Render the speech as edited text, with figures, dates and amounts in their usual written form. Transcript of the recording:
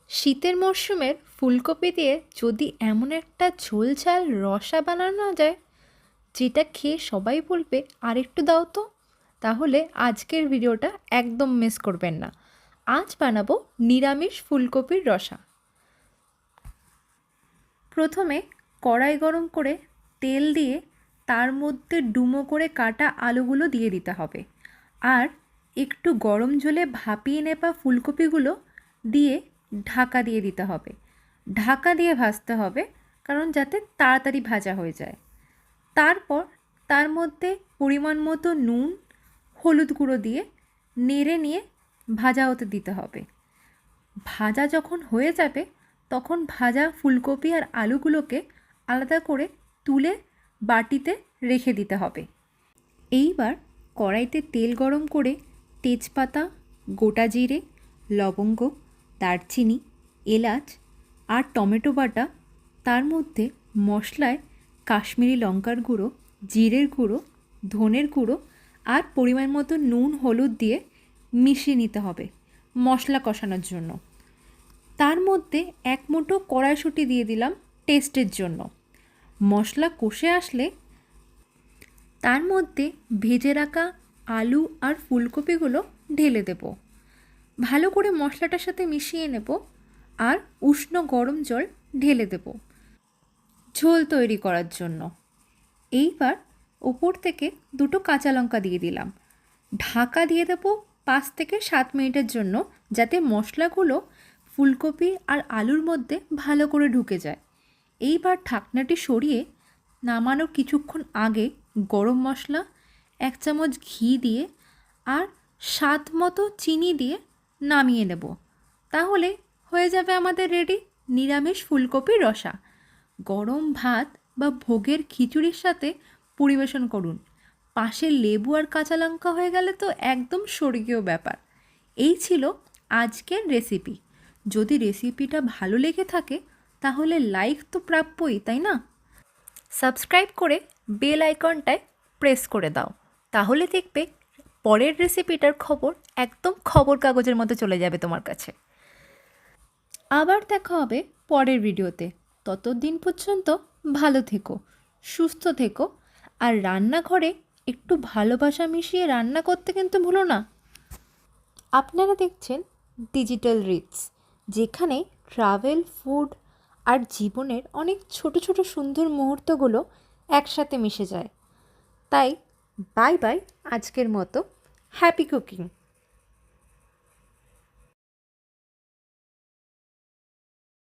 শীতের মরশুমের ফুলকপি দিয়ে যদি এমন একটা ঝোল ঝাল রসা বানানো যায় যেটা খেয়ে সবাই বলবে আরেকটু দাও তো, তাহলে আজকের ভিডিওটা একদম মিস করবেন না। আজ বানাবো নিরামিষ ফুলকপির রসা। প্রথমে কড়াই গরম করে তেল দিয়ে তার মধ্যে ডুমো করে কাটা আলুগুলো দিয়ে দিতে হবে, আর একটু গরম জলে ভাপিয়ে নেওয়া ফুলকপিগুলো দিয়ে ঢাকা দিয়ে দিতে হবে। ঢাকা দিয়ে ভাজতে হবে, কারণ যাতে তাড়াতাড়ি ভাজা হয়ে যায়। তারপর তার মধ্যে পরিমাণ মতো নুন, হলুদ গুঁড়ো দিয়ে নেড়ে নিয়ে ভাজা হতে দিতে হবে। ভাজা যখন হয়ে যাবে তখন ভাজা ফুলকপি আর আলুগুলোকে আলাদা করে তুলে বাটিতে রেখে দিতে হবে। এইবার কড়াইতে তেল গরম করে তেজপাতা, গোটা জিরে, লবঙ্গ, দারচিনি, এলাচ আর টমেটো বাটা, তার মধ্যে মশলায় কাশ্মীরি লঙ্কার গুঁড়ো, জিরের গুঁড়ো, ধনের গুঁড়ো আর পরিমাণ মতো নুন হলুদ দিয়ে মিশিয়ে নিতে হবে মশলা কষানোর জন্য। তার মধ্যে এক মুঠো কড়াইশুঁটি দিয়ে দিলাম টেস্টের জন্য। মশলা কষে আসলে তার মধ্যে ভেজে রাখা আলু আর ফুলকপিগুলো ঢেলে দেব। ভালো করে মশলাটার সাথে মিশিয়ে নেব আর উষ্ণ গরম জল ঢেলে দেব ঝোল তৈরি করার জন্য। এইবার উপর থেকে দুটো কাঁচা লঙ্কা দিয়ে দিলাম। ঢাকা দিয়ে দেব 5 থেকে 7 মিনিটের জন্য, যাতে মশলাগুলো ফুলকপি আর আলুর মধ্যে ভালো করে ঢুকে যায়। এইবার ঢাকনাটি সরিয়ে নামানোর কিছুক্ষণ আগে গরম মশলা, 1 চামচ ঘি দিয়ে আর স্বাদ মতো চিনি দিয়ে নামিয়ে নেব। তাহলে হয়ে যাবে আমাদের রেডি নিরামিষ ফুলকপির রসা। গরম ভাত বা ভোগের খিচুড়ির সাথে পরিবেশন করুন। পাশে লেবু আর কাঁচা লঙ্কা হয়ে গেলে তো একদম স্বর্গীয় ব্যাপার। এই ছিল আজকের রেসিপি। যদি রেসিপিটা ভালো লেগে থাকে তাহলে লাইক তো প্রাপ্যই, তাই না? সাবস্ক্রাইব করে বেল আইকনটায় প্রেস করে দাও, তাহলে দেখবে পরের রেসিপিটার খবর একদম খবর কাগজের মতো চলে যাবে তোমার কাছে। আবার দেখা হবে পরের ভিডিওতে। ততদিন পর্যন্ত ভালো থেকো, সুস্থ থেকো, আর রান্নাঘরে একটু ভালোবাসা মিশিয়ে রান্না করতে কিন্তু ভুলো না। আপনারা দেখছেন ডিজিটাল রিটস, যেখানে ট্রাভেল, ফুড আর জীবনের অনেক ছোট ছোট সুন্দর মুহূর্তগুলো একসাথে মিশে যায়। তাই বাই বাই আজকের মতো। Happy cooking.